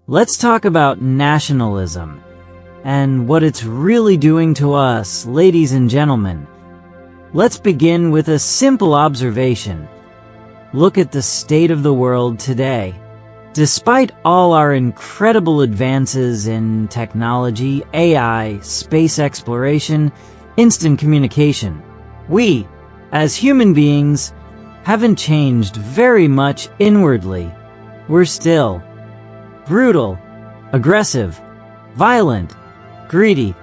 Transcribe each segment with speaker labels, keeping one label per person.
Speaker 1: Let's talk about nationalism and what it's really doing to us, ladies and gentlemen. Let's begin with a simple observation. Look at the state of the world today. Despite all our incredible advances in technology, AI, space exploration, instant communication, we, as human beings, haven't changed very much inwardly. We're still brutal, aggressive, violent, greedy,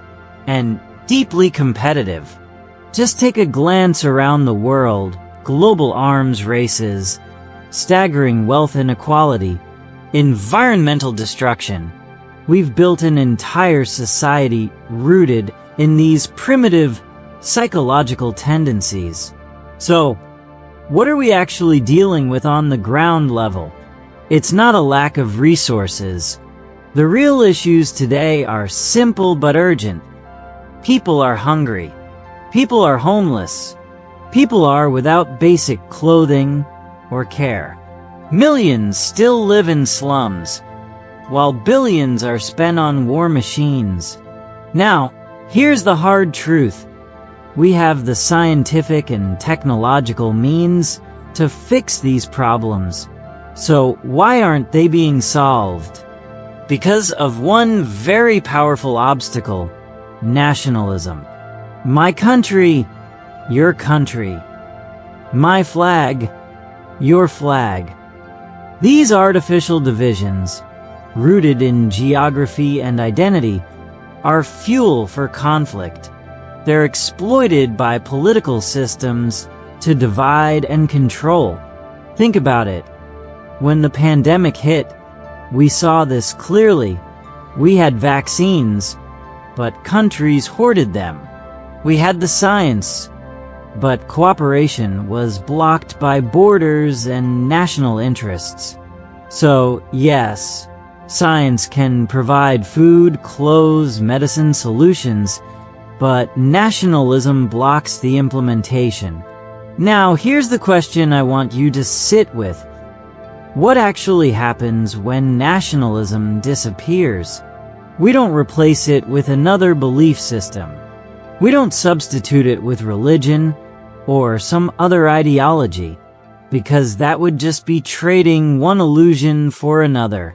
Speaker 1: and deeply competitive. Just take a glance around the world. Global arms races, staggering wealth inequality, environmental destruction. We've built an entire society rooted in these primitive psychological tendencies. So, what are we actually dealing with on the ground level? It's not a lack of resources. The real issues today are simple but urgent. People are hungry. People are homeless. People are without basic clothing or care. Millions still live in slums, while billions are spent on war machines. Now, here's the hard truth. We have the scientific and technological means to fix these problems. So why aren't they being solved? Because of one very powerful obstacle: nationalism. My country, your country. My flag, your flag. These artificial divisions, rooted in geography and identity, are fuel for conflict. They're exploited by political systems to divide and control. Think about it. When the pandemic hit, we saw this clearly. We had vaccines, but countries hoarded them. We had the science, but cooperation was blocked by borders and national interests. So, yes, science can provide food, clothes, medicine solutions, but nationalism blocks the implementation. Now, here's the question I want you to sit with. What actually happens when nationalism disappears? We don't replace it with another belief system. We don't substitute it with religion or some other ideology, because that would just be trading one illusion for another.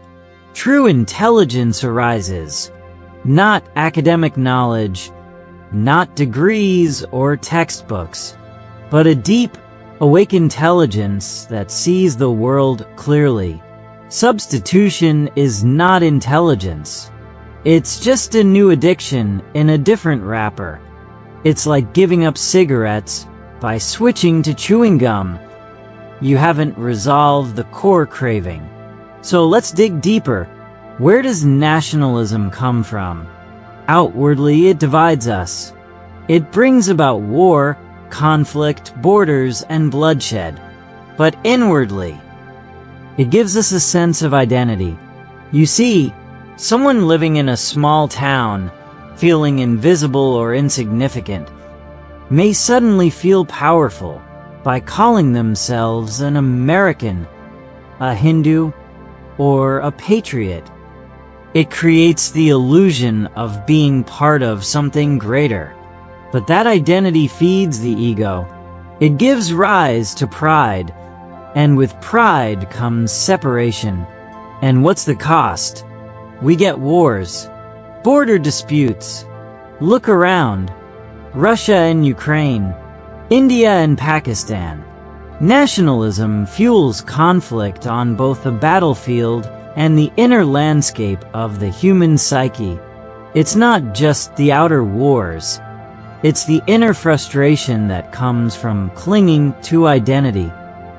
Speaker 1: True intelligence arises, not academic knowledge, not degrees or textbooks, but a deep, awake intelligence that sees the world clearly. Substitution is not intelligence. It's just a new addiction in a different wrapper. It's like giving up cigarettes by switching to chewing gum. You haven't resolved the core craving. So let's dig deeper. Where does nationalism come from? Outwardly, it divides us. It brings about war, conflict, borders, and bloodshed. But inwardly, it gives us a sense of identity. You see, someone living in a small town, feeling invisible or insignificant, may suddenly feel powerful by calling themselves an American, a Hindu, or a patriot. It creates the illusion of being part of something greater. But that identity feeds the ego. It gives rise to pride, and with pride comes separation. And what's the cost? We get wars, border disputes. Look around. Russia and Ukraine, India and Pakistan. Nationalism fuels conflict on both the battlefield and the inner landscape of the human psyche. It's not just the outer wars. It's the inner frustration that comes from clinging to identity.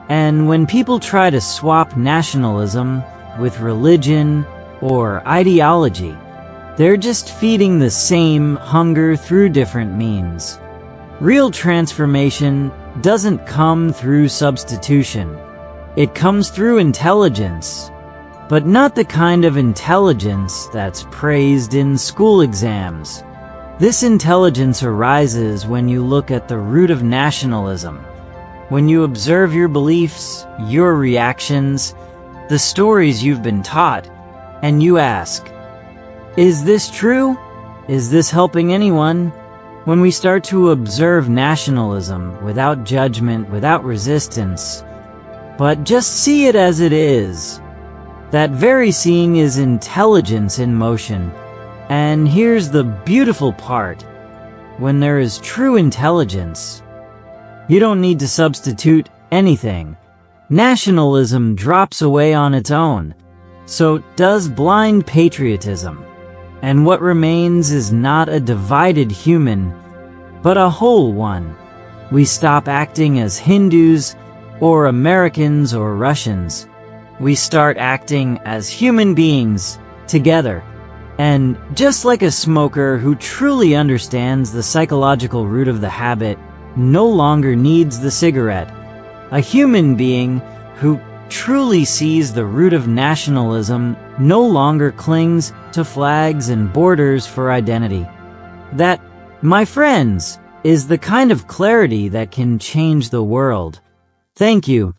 Speaker 1: And when people try to swap nationalism with religion or ideology, they're just feeding the same hunger through different means. Real transformation doesn't come through substitution. It comes through intelligence, but not the kind of intelligence that's praised in school exams. This intelligence arises when you look at the root of nationalism, when you observe your beliefs, your reactions, the stories you've been taught, and you ask, is this true? Is this helping anyone? When we start to observe nationalism without judgment, without resistance, but just see it as it is, that very seeing is intelligence in motion. And here's the beautiful part. When there is true intelligence, you don't need to substitute anything. Nationalism drops away on its own. So does blind patriotism. And what remains is not a divided human, but a whole one. We stop acting as Hindus or Americans or Russians. We start acting as human beings together. And just like a smoker who truly understands the psychological root of the habit no longer needs the cigarette, a human being who truly sees the root of nationalism no longer clings to flags and borders for identity. That, my friends, is the kind of clarity that can change the world. Thank you.